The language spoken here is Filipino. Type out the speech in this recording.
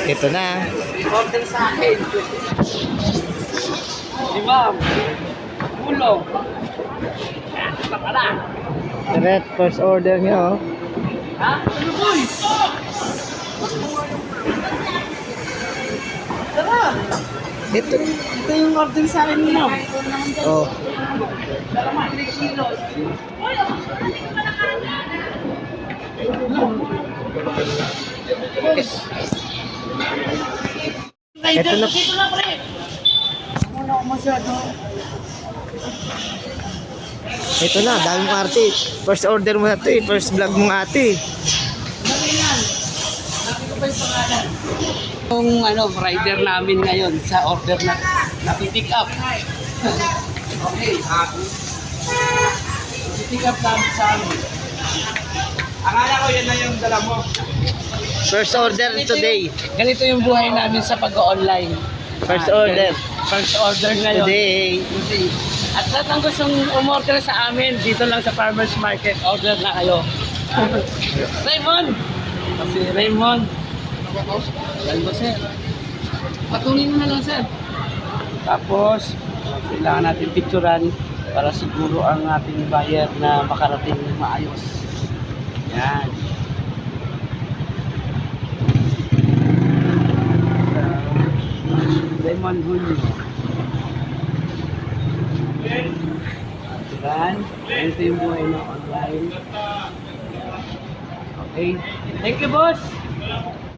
Ito na. Order sa akin. Di ma'am. Ulo. Pakala. Direct first order nyo. Ha? Ano boy? Tara. Ito yung order sa akin ma'am. Oh. Tara ma, 3 kilos. Ito na. Dito na pre. Muna ako masyado. Ito na, daming arte. First order mo na ito eh. First vlog mong ate. Yung rider namin ngayon sa order na napipick up. Okay, pick up namin sa amin. Akala ko yan na yung dala mo. First order today. Ganito yung buhay namin sa pag-online. First order. First order ngayon. Today. At lahat ng gustong umorder sa amin, dito lang sa Farmers Market, order na kayo. Raymond! Si Raymond. Yan ba, sir? Patuloy mo na lang, sir. Tapos, kailangan natin picturean para siguro ang ating buyer na makarating ng maayos. Yan. Raymond Julio. Yan. Ito yung buhay na online. Okay. Thank you, boss.